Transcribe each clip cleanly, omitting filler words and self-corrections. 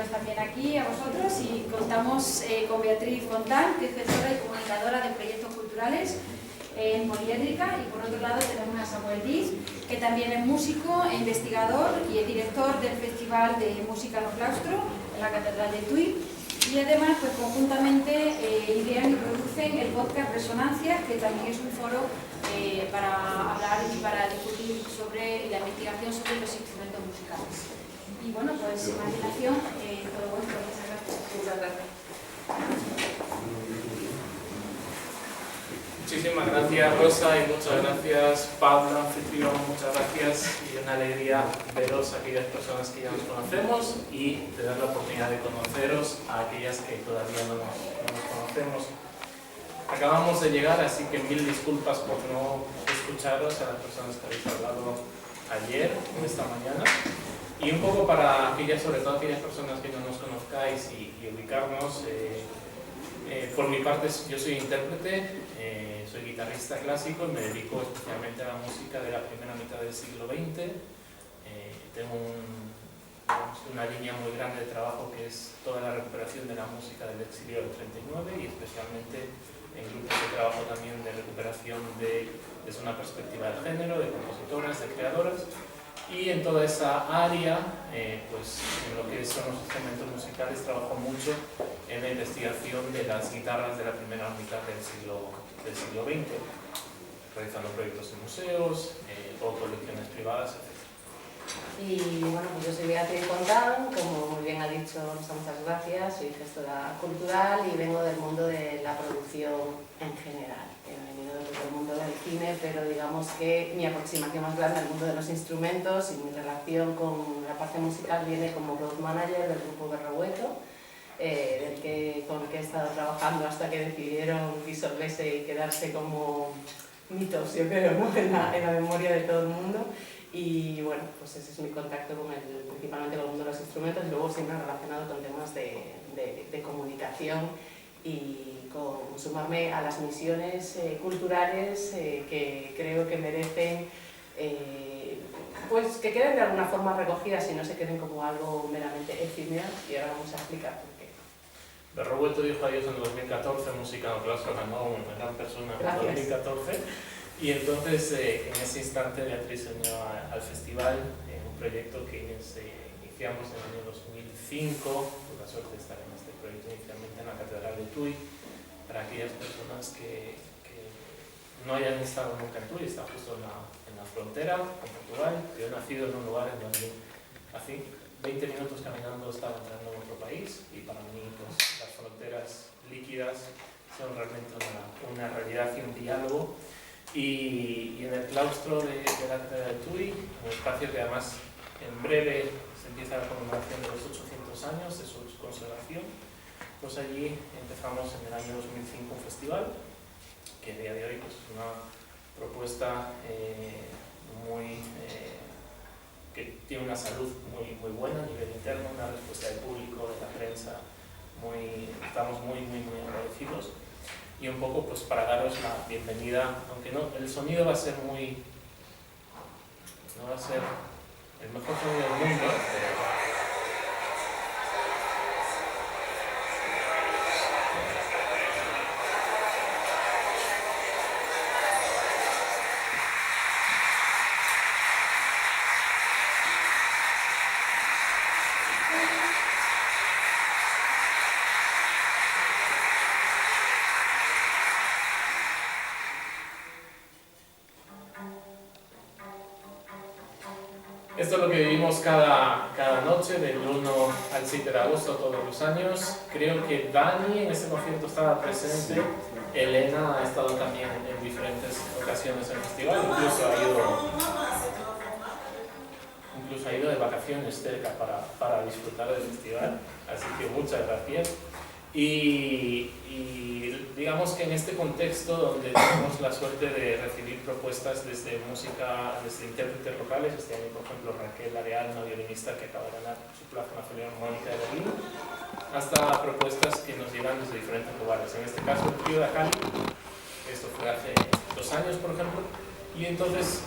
teneros también aquí a vosotros y contamos con Beatriz Fontán, que es gestora y comunicadora de proyectos culturales en Poliédrica, y por otro lado tenemos a Samuel Diz, que también es músico e investigador y es director del Festival de Música no Claustro en la Catedral de Tui, y además pues conjuntamente idean y producen el podcast Resonancias, que también es un foro para hablar y para discutir sobre la investigación sobre los instrumentos musicales. Y bueno, pues sin más dilación, todo vuestro. Muchas gracias. Muchas gracias. Muchísimas gracias, Rosa, y muchas gracias, Pablo, anfitrión. Muchas gracias y una alegría veros a aquellas personas que ya nos conocemos y de dar la oportunidad de conoceros a aquellas que todavía no nos conocemos. Acabamos de llegar, así que mil disculpas por no escucharos a las personas que habéis hablado ayer o esta mañana. Y un poco para aquellas, sobre todo aquellas personas que no nos conozcáis y ubicarnos, por mi parte yo soy intérprete, soy guitarrista clásico y me dedico especialmente a la música de la primera mitad del siglo XX. Tengo una línea muy grande de trabajo que es toda la recuperación de la música del exilio del 39 y especialmente en grupos de trabajo también de recuperación desde una perspectiva de género, de compositoras, de creadoras. Y en toda esa área, pues en lo que son los instrumentos musicales, trabajo mucho en la investigación de las guitarras de la primera mitad del siglo XX, realizando proyectos en museos o colecciones privadas, etc. Y bueno, pues yo soy Beatriz Fontán, como muy bien ha dicho Rosa, muchas gracias, soy gestora cultural y vengo del mundo de la producción en general. He venido del mundo del cine, pero digamos que mi aproximación más grande al mundo de los instrumentos y mi relación con la parte musical viene como road manager del grupo Berrobueto, con el que he estado trabajando hasta que decidieron disolverse y quedarse como mitos, yo creo, ¿no? en la memoria de todo el mundo. Y bueno, pues ese es mi contacto principalmente con el mundo de los instrumentos y luego siempre relacionado con temas de comunicación y con sumarme a las misiones culturales que creo que merecen pues que queden de alguna forma recogidas y no se queden como algo meramente efímero, y ahora vamos a explicar por qué. Berrobueto dijo adiós en 2014, Música no Claustro ganó una gran persona en 2014. Y entonces, en ese instante, Beatriz se unió al festival en un proyecto que iniciamos en el año 2005. Tuve la suerte de estar en este proyecto inicialmente en la Catedral de Tui. Para aquellas personas que no hayan estado nunca en Tui, está justo en la frontera con Portugal. Yo he nacido en un lugar en donde hace 20 minutos caminando estaba entrando en otro país, y para mí pues, las fronteras líquidas son realmente una realidad y un diálogo. Y en el claustro de la Catedral de Tui, un espacio que además en breve se empieza la conmemoración de los 800 años de su consagración, pues allí empezamos en el año 2005 un festival que a día de hoy pues, es una propuesta que tiene una salud muy buena a nivel interno, una respuesta del público, de la prensa, estamos muy agradecidos. Y un poco pues para daros la bienvenida, aunque no, el sonido va a ser no va a ser el mejor sonido del mundo, pero esto es lo que vivimos cada noche, del 1 al 7 de agosto todos los años. Creo que Dani en este concierto estaba presente, Elena ha estado también en diferentes ocasiones en el festival, incluso ha ido de vacaciones cerca para disfrutar del festival, así que muchas gracias. Y digamos que en este contexto donde tenemos la suerte de recibir propuestas desde intérpretes locales, este año por ejemplo Raquel Areal, una violinista que acaba de ganar su plaza en la Filarmónica de Berlín, hasta propuestas que nos llegan desde diferentes lugares, en este caso el Trío de Cali, esto fue hace 2 años por ejemplo, y entonces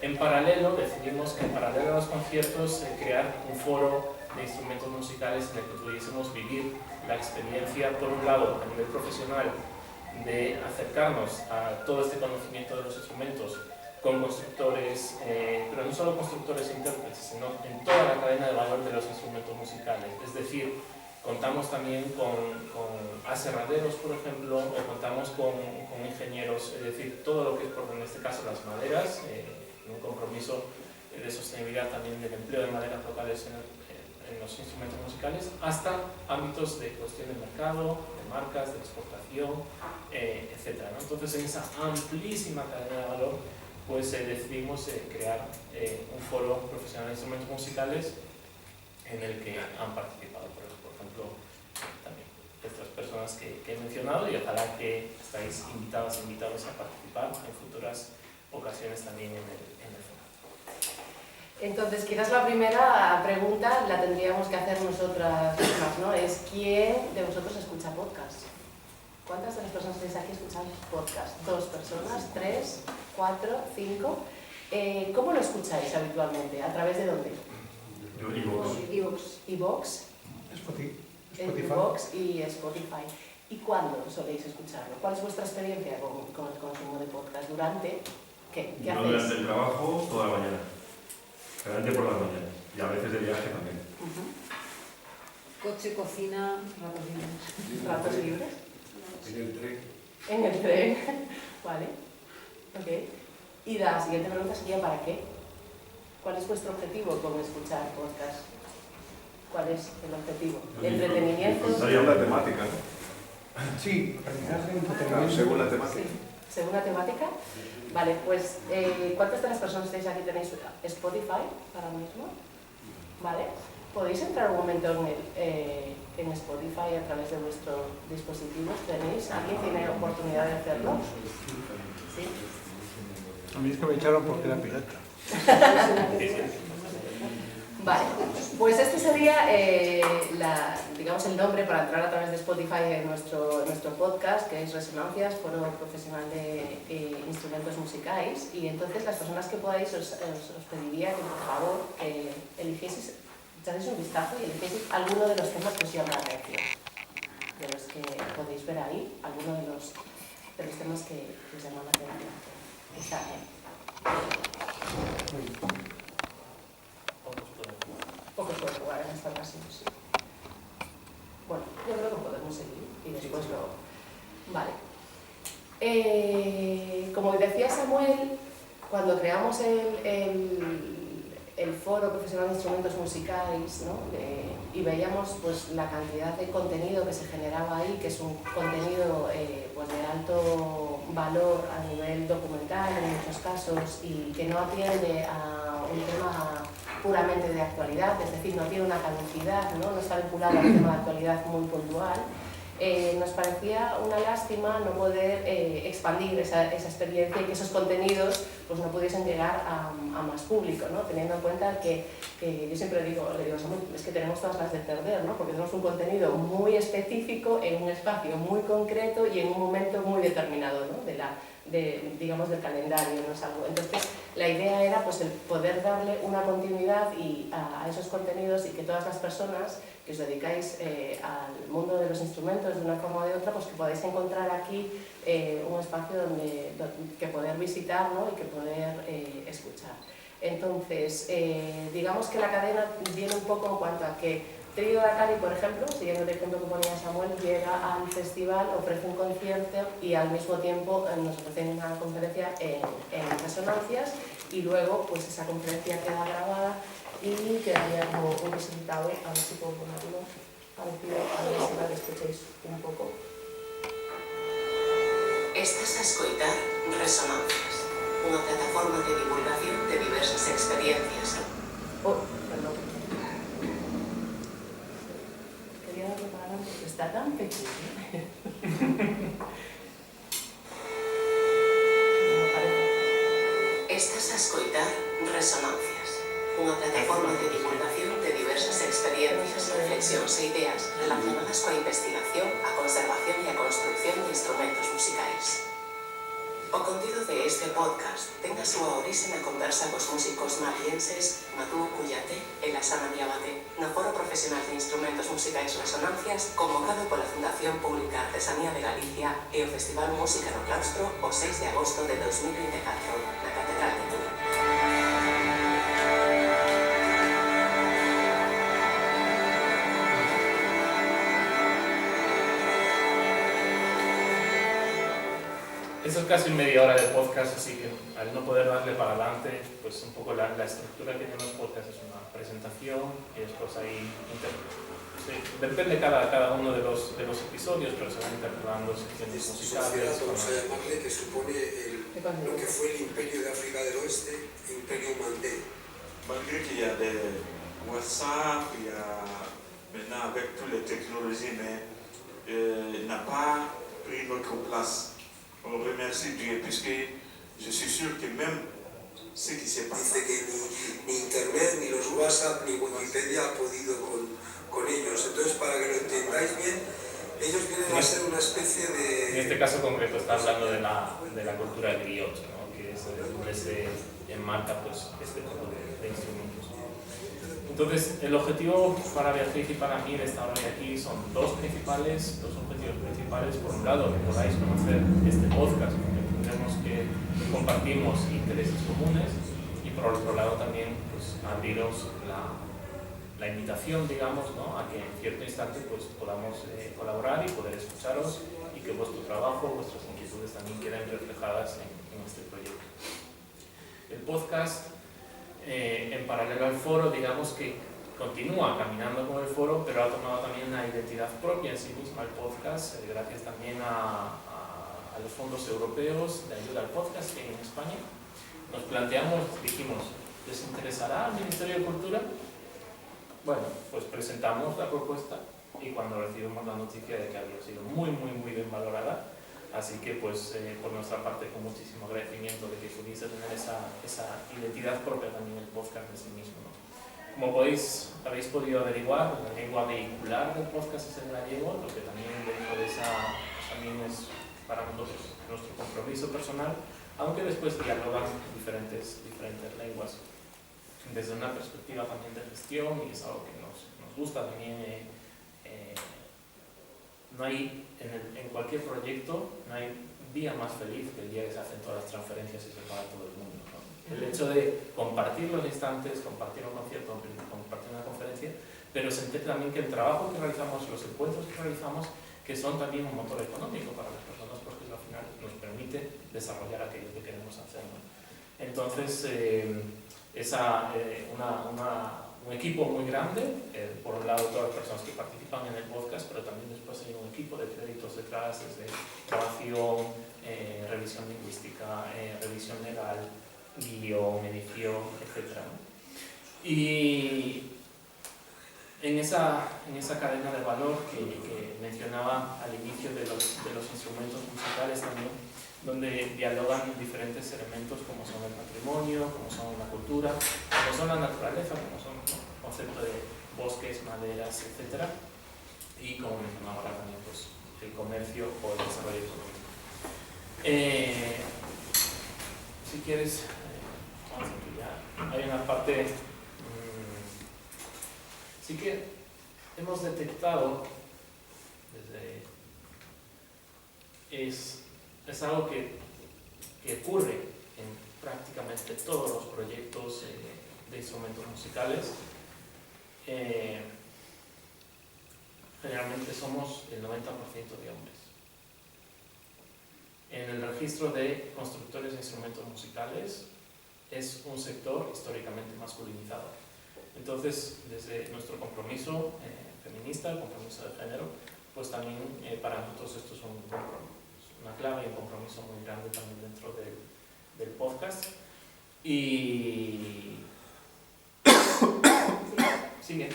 en paralelo decidimos que en paralelo a los conciertos crear un foro de instrumentos musicales en el que pudiésemos vivir la experiencia, por un lado, a nivel profesional, de acercarnos a todo este conocimiento de los instrumentos con constructores, pero no solo constructores e intérpretes, sino en toda la cadena de valor de los instrumentos musicales. Es decir, contamos también con aserraderos, por ejemplo, o contamos con ingenieros, es decir, todo lo que es, en este caso, las maderas, un compromiso de sostenibilidad también del empleo de maderas locales en los instrumentos musicales, hasta ámbitos de cuestión de mercado, de marcas, de exportación, etc. ¿no? Entonces, en esa amplísima cadena de valor, pues decidimos crear un foro profesional de instrumentos musicales en el que han participado, por ejemplo, también estas personas que he mencionado, y ojalá que estáis invitados a participar en futuras ocasiones también en el foro. Entonces, quizás la primera pregunta la tendríamos que hacer nosotras mismas, ¿no? Es ¿quién de vosotros escucha podcast? ¿Cuántas de las personas que estáis aquí escuchan podcast? ¿2 personas? ¿3? ¿4? ¿5? ¿Cómo lo escucháis habitualmente? ¿A través de dónde? iVoox. iVoox y Spotify. ¿Y cuándo soléis escucharlo? ¿Cuál es vuestra experiencia con el consumo de podcast? ¿Durante? ¿Qué hacéis? Durante el trabajo, toda la mañana. Generalmente por las mañanas. Y a veces de viaje también. Coche, cocina, ratos libres. ¿Ratos libres? En el tren. En el tren. Vale. Ok. Y la siguiente pregunta sería ¿para qué? ¿Cuál es vuestro objetivo con escuchar podcast? ¿Cuál es el objetivo? ¿Entretenimiento? Según la temática, ¿no? Sí, aprendizaje, Claro, entretenimiento. según la temática. Sí. ¿Según la temática? Vale, pues ¿cuántas de las personas que estáis aquí tenéis Spotify ahora mismo? Vale. ¿Podéis entrar un momento en Spotify a través de vuestros dispositivos? ¿Alguien tiene oportunidad de hacerlo? ¿Sí? A mí es que me echaron porque era pirata. Vale, pues este sería digamos el nombre para entrar a través de Spotify en nuestro podcast, que es Resonancias, Foro Profesional de Instrumentos Musicais. Y entonces las personas que podáis os pediría que por favor eligieseis, echáis un vistazo y eligieseis alguno de los temas que os llama la atención, de los que podéis ver ahí, alguno de los temas que os llaman la atención. Está bien. Pocos pueden jugar en esta ocasión, sí. Bueno, yo creo que podemos seguir y después lo... Vale. Como decía Samuel, cuando creamos el foro profesional de instrumentos musicais, ¿no? Y veíamos pues, la cantidad de contenido que se generaba ahí, que es un contenido pues, de alto valor a nivel documental en muchos casos y que no atiende a un tema puramente de actualidad, es decir, no tiene una caducidad, no está vinculado a un tema de actualidad muy puntual. Nos parecía una lástima no poder expandir esa experiencia y que esos contenidos pues, no pudiesen llegar a más público, ¿no? Teniendo en cuenta que yo siempre digo, es que tenemos todas las de perder, ¿no? Porque tenemos un contenido muy específico en un espacio muy concreto y en un momento muy determinado, ¿no? Digamos del calendario, ¿no? Es algo. Entonces la idea era pues, el poder darle una continuidad a esos contenidos y que todas las personas que os dedicáis al mundo de los instrumentos de una forma o de otra, pues que podáis encontrar aquí un espacio que poder visitar, ¿no? Y que poder escuchar. Entonces, digamos que la cadena viene un poco en cuanto a que Trío de Cali, por ejemplo, siguiendo el ejemplo que ponía Samuel, llega al festival, ofrece un concierto y al mismo tiempo nos ofrece una conferencia en Resonancias y luego pues esa conferencia queda grabada y quedaría como un resultado, a ver si puedo ponerlo parecido, a ver si lo escuchéis un poco. Estás a escoitar Resonancias, unha plataforma de divulgación de diversas experiencias. Oh, perdón. Quería darle para adelante, porque está tan pequeño. No parece. Estás a escoitar Resonancias, unha plataforma de divulgación de diversas experiencias, reflexións e ideas relacionadas coa investigación, a conservación e a construcción de instrumentos musicais. O contido de este podcast ten a súa orixe na conversa cos músicos malienses Matú Cuyate e Lasana Diabate no Foro Profesional de Instrumentos Musicais Resonancias convocado pola Fundación Pública Artesanía de Galicia e o Festival Música no Claustro o 6 de agosto de 2024 na Catedral de Tui. Eso es casi media hora de podcast, así que al no poder darle para adelante, pues un poco la estructura que tienen los podcasts es una presentación y después ahí sí, depende cada uno de los episodios, pero se van intercalando secciones musicales. Vamos a llamarle, que supone lo que fue el Imperio de África del Oeste, Imperio Mandé. Malgré qu'il y a des WhatsApp, il y a maintenant avec toutes les technologies, mais il n'a pas pris notre place. On remercie Dieu, puisque je suis sûr que même ce qui s'est passé. Dice que ni Internet, ni los WhatsApp, ni Wikipedia ha podido con ellos. Entonces, para que lo entendáis bien, ellos vienen a ser una especie de... En este caso concreto está hablando de la cultura del griot, ¿no? Que es donde se enmarca pues, este tipo de instrumentos. Entonces, el objetivo para Beatriz y para mí de esta hora de aquí son dos objetivos principales. Por un lado, que podáis conocer este podcast, porque entendemos que compartimos intereses comunes, y por otro lado también pues, abriros la invitación, digamos, ¿no? A que en cierto instante pues, podamos colaborar y poder escucharos y que vuestro trabajo, vuestras inquietudes también queden reflejadas en este proyecto. El podcast, en paralelo al foro, digamos que continúa caminando con el foro, pero ha tomado también una identidad propia en sí misma el podcast, gracias también a los fondos europeos de ayuda al podcast en España. Nos dijimos, ¿les interesará al Ministerio de Cultura? Bueno, pues presentamos la propuesta y cuando recibimos la noticia de que había sido muy bien valorada, así que pues por nuestra parte con muchísimo agradecimiento de que pudiese tener esa identidad propia también el podcast en sí mismo, ¿no? Como habéis podido averiguar, la lengua vehicular del podcast es el gallego, lo que también dentro de esa también es para nosotros nuestro compromiso personal, aunque después dialogan diferentes lenguas desde una perspectiva también de gestión, y es algo que nos gusta también. No hay, en cualquier proyecto, no hay día más feliz que el día que se hacen todas las transferencias y se paga todo el mundo, ¿no? El hecho de compartir los instantes, compartir un concierto, compartir una conferencia, pero sentir también que el trabajo que realizamos, los encuentros que realizamos, que son también un motor económico para las personas, porque eso al final nos permite desarrollar aquello que queremos hacer, ¿no? Entonces, un equipo muy grande, por un lado todas las personas que participan en el podcast, pero también después hay un equipo de créditos detrás, desde grabación, revisión lingüística, revisión legal, guión, edición, etc. Y en esa cadena de valor que mencionaba al inicio de los instrumentos musicales también, donde dialogan diferentes elementos como son el patrimonio, como son la cultura, como son la naturaleza, como son el concepto de bosques, maderas, etc. Y como mencionaba ahora también pues, el comercio o el desarrollo económico. Si quieres, vamos a ya. Hay una parte, sí que hemos detectado es algo que ocurre en prácticamente todos los proyectos de instrumentos musicales. Generalmente somos el 90% de hombres. En el registro de constructores de instrumentos musicales es un sector históricamente masculinizado. Entonces, desde nuestro compromiso feminista, el compromiso de género, pues también para nosotros esto es una clave y un compromiso muy grande también dentro del podcast. Y... Sigue.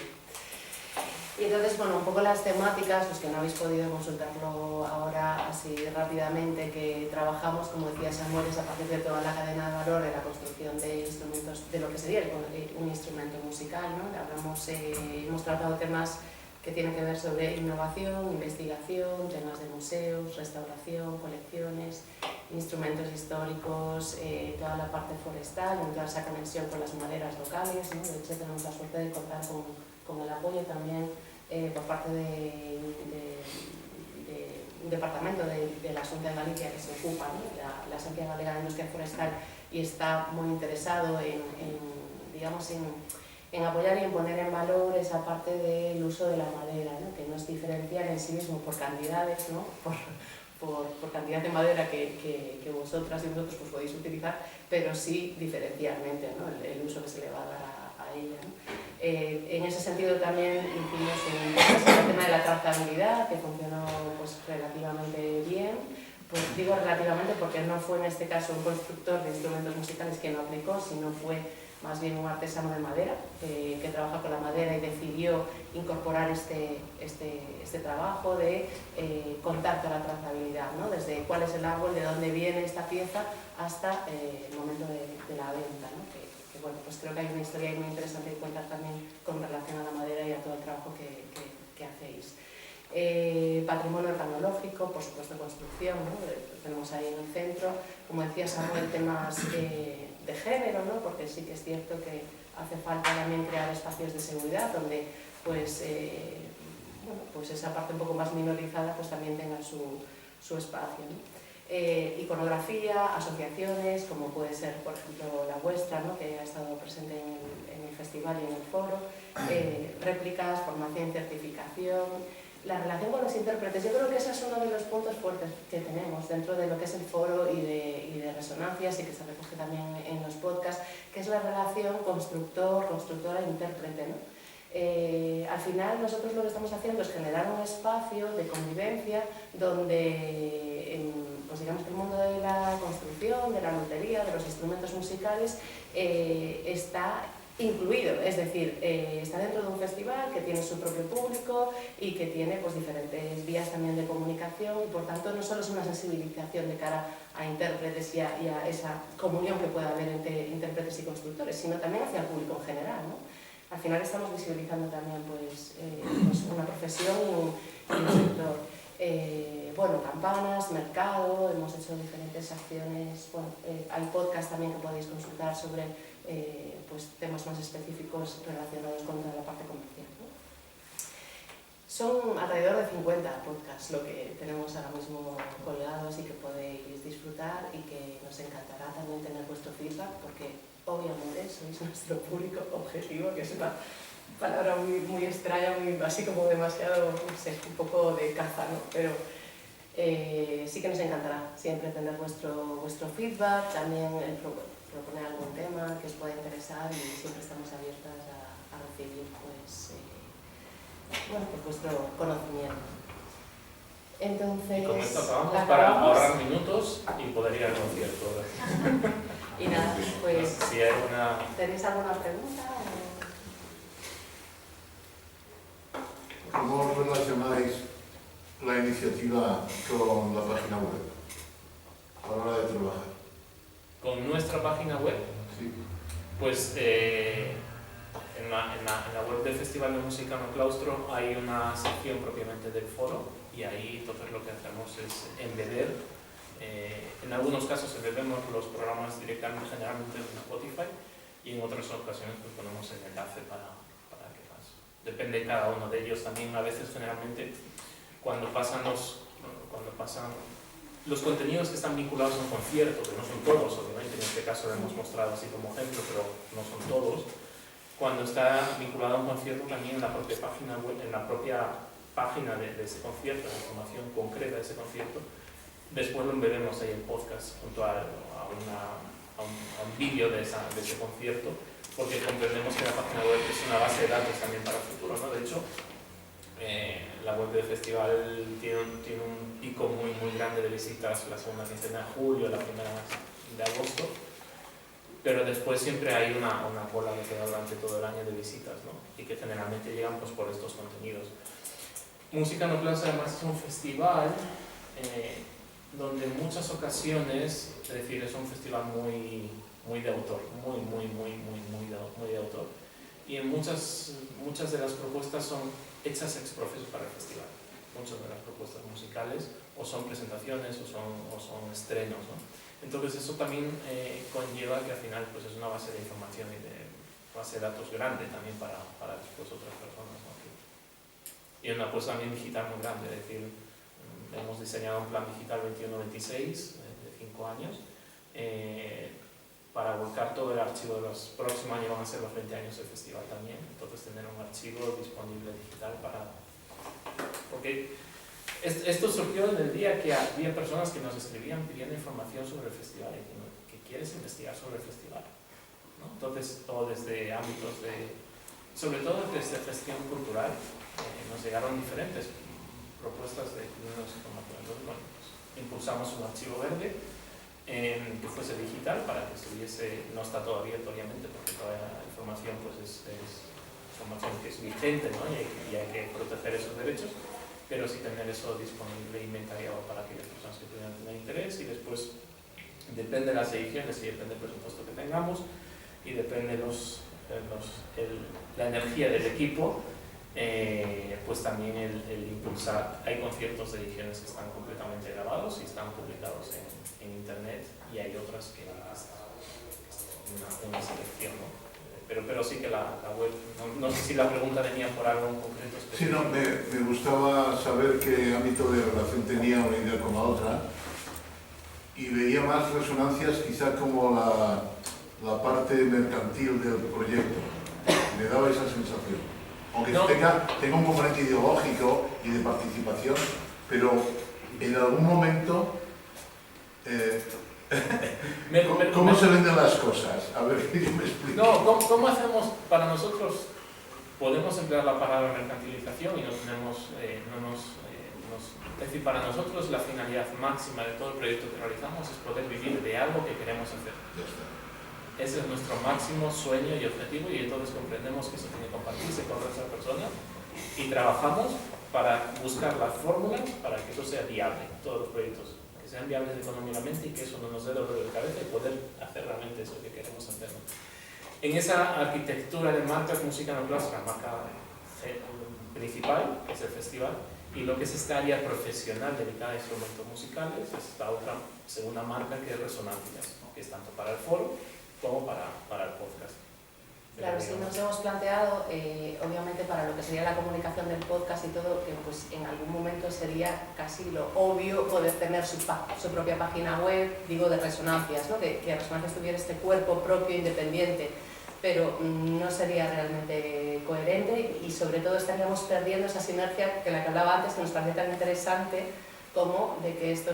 Y entonces, bueno, un poco las temáticas, los que no habéis podido consultarlo ahora así rápidamente, que trabajamos, como decía Samuel, es a partir de toda la cadena de valor de la construcción de instrumentos, de lo que sería un instrumento musical, ¿no? Hemos tratado temas que tiene que ver sobre innovación, investigación, temas de museos, restauración, colecciones, instrumentos históricos, toda la parte forestal, en toda esa conexión con las maderas locales, ¿no? De hecho, tenemos la suerte de contar con el apoyo también por parte de un departamento de la Xunta de Galicia que se ocupa, ¿no? La Agencia Galega de Industria Forestal, y está muy interesado en apoyar y en poner en valor esa parte del uso de la madera, ¿no? Que no es diferenciar en sí mismo por cantidades, ¿no? por cantidad de madera que vosotras y vosotros pues, podéis utilizar, pero sí diferencialmente, ¿no? el uso que se le va a dar a ella, ¿no? En ese sentido también hicimos el tema de la trazabilidad, que funcionó pues, relativamente bien. Pues digo relativamente porque no fue en este caso un constructor de instrumentos musicales que no aplicó, sino fue más bien un artesano de madera que trabaja con la madera y decidió incorporar este trabajo de contar toda la trazabilidad, ¿no? Desde cuál es el árbol, de dónde viene esta pieza, hasta el momento de la venta, ¿no? Que bueno, pues creo que hay una historia muy interesante que contar también con relación a la madera y a todo el trabajo que hacéis. Patrimonio organológico, por supuesto construcción, ¿no? Tenemos ahí en el centro, como decía Samuel, temas de género, ¿no? Porque sí que es cierto que hace falta también crear espacios de seguridad donde pues, pues esa parte un poco más minorizada pues también tenga su espacio, ¿no? Iconografía, asociaciones, como puede ser por ejemplo la vuestra, ¿no? Que ha estado presente en el festival y en el foro, réplicas, formación y certificación. La relación con los intérpretes, yo creo que ese es uno de los puntos fuertes que tenemos dentro de lo que es el foro y de resonancias, y que se recoge también en los podcasts, que es la relación constructora-intérprete, ¿no? Al final nosotros lo que estamos haciendo es generar un espacio de convivencia donde pues digamos que el mundo de la construcción, de la lutería, de los instrumentos musicales está incluido, es decir, está dentro de un festival que tiene su propio público y que tiene pues, diferentes vías también de comunicación, y por tanto no solo es una sensibilización de cara a intérpretes y a esa comunión que pueda haber entre intérpretes y constructores, sino también hacia el público en general, ¿no? Al final estamos visibilizando también pues, una profesión y un sector. Bueno, campanas, mercado, hemos hecho diferentes acciones, bueno, hay podcast también que podéis consultar sobre pues, temas más específicos relacionados con toda la parte comercial, ¿no? Son alrededor de 50 podcasts lo que tenemos ahora mismo colgados y que podéis disfrutar, y que nos encantará también tener vuestro feedback, porque obviamente sois nuestro público objetivo, que es una palabra muy extraña, muy, así como demasiado, no sé, un poco de caza, ¿no? Pero sí que nos encantará siempre tener vuestro feedback, también proponer algún tema que os pueda interesar, y siempre estamos abiertas a recibir pues, bueno, pues vuestro conocimiento. Entonces, y con esto acabamos para ahorrar minutos y poder ir al concierto. Y nada, pues, si hay una... ¿tenéis alguna pregunta? ¿Cómo relacionáis la iniciativa con la página web a la hora de trabajar? ¿Con nuestra página web? Sí. Pues en la web del Festival de Música No Claustro hay una sección propiamente del foro, y ahí entonces lo que hacemos es embeber, en algunos casos embebemos los programas directamente, generalmente en Spotify, y en otras ocasiones pues ponemos el enlace para que pase. Depende de cada uno de ellos también. A veces, generalmente, cuando pasan los contenidos que están vinculados a un concierto, que no son todos, obviamente, en este caso lo hemos mostrado así como ejemplo, pero no son todos. Cuando está vinculado a un concierto, también en la propia página web, en la propia página de ese concierto, la información concreta de ese concierto, después lo embebemos ahí en podcast junto a un vídeo de ese concierto, porque comprendemos que la página web es una base de datos también para el futuro, ¿no? De hecho, la web del festival tiene un pico muy grande de visitas la segunda quincena de julio, la primera de agosto, pero después siempre hay una bola que queda durante todo el año de visitas, ¿no? Y que generalmente llegan pues, por estos contenidos. Música No Claustro además es un festival donde en muchas ocasiones, es decir, es un festival muy de autor, muy de autor, y en muchas de las propuestas son hechas ex profeso para el festival. Muchas de las propuestas musicales o son presentaciones o son estrenos, ¿no? Entonces eso también conlleva que al final pues, es una base de información y de base de datos grande también para después otras personas, ¿no? Y una apuesta también digital muy grande, es decir, hemos diseñado un plan digital 21-26 de 5 años para volcar todo el archivo de los próximos años, van a ser los 20 años del festival también, entonces tener un archivo disponible digital porque esto surgió en el día que había personas que nos escribían pidiendo información sobre el festival y que quieres investigar sobre el festival, ¿no? Entonces, todo desde ámbitos sobre todo desde gestión cultural, nos llegaron diferentes propuestas de nuevas informaciones. Entonces, bueno, pues, impulsamos un archivo verde que fuese digital para que estuviese, no está todo abierto obviamente porque toda la información pues, es información que es vigente, ¿no? y hay que proteger esos derechos, pero sí tener eso disponible e inventariado para aquellas personas que pudieran tener interés, y después depende de las ediciones y depende del presupuesto que tengamos y depende la energía del equipo, pues también el impulsar. Hay conciertos de ediciones que están completamente grabados y están publicados en internet, y hay otras que es una selección, ¿no? Pero sí que la web, no sé si la pregunta venía por algo en concreto específico. Sí, no, me gustaba saber qué ámbito de relación tenía una idea con la otra, y veía más resonancias quizá como la parte mercantil del proyecto. Me daba esa sensación. Aunque no tenga un componente ideológico y de participación, pero en algún momento... ¿Cómo se venden las cosas? A ver, yo me explico. No, ¿cómo hacemos? Para nosotros podemos emplear la palabra mercantilización y es decir, para nosotros la finalidad máxima de todo el proyecto que realizamos es poder vivir de algo que queremos hacer. Ese es nuestro máximo sueño y objetivo, y entonces comprendemos que eso tiene que compartirse con otras personas y trabajamos para buscar las fórmulas para que eso sea viable, todos los proyectos que sean viables económicamente y que eso no nos dé dolor de cabeza y poder hacer realmente eso que queremos hacer, ¿no? En esa arquitectura de marcas, música no clásica, marca principal, que es el festival, y lo que es esta área profesional dedicada a instrumentos musicales, es esta otra segunda marca que es Resonancias, ¿no? Que es tanto para el foro como para el podcast. Claro, sí, nos hemos planteado, obviamente para lo que sería la comunicación del podcast y todo, que pues en algún momento sería casi lo obvio poder tener su propia página web, digo de Resonancias, ¿no? Que Resonancias tuviera este cuerpo propio, independiente, pero no sería realmente coherente, y sobre todo estaríamos perdiendo esa sinergia que la que hablaba antes, que nos parecía tan interesante como de que esto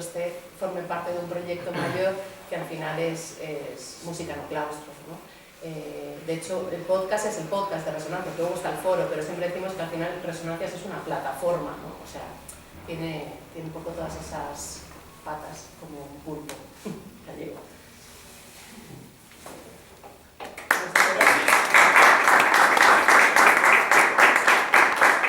forme parte de un proyecto mayor que al final es música no claustro, ¿no? De hecho, el podcast es el podcast de Resonancias, luego está el foro, pero siempre decimos que al final Resonancias es una plataforma, ¿no? O sea, tiene un poco todas esas patas como un pulpo gallego.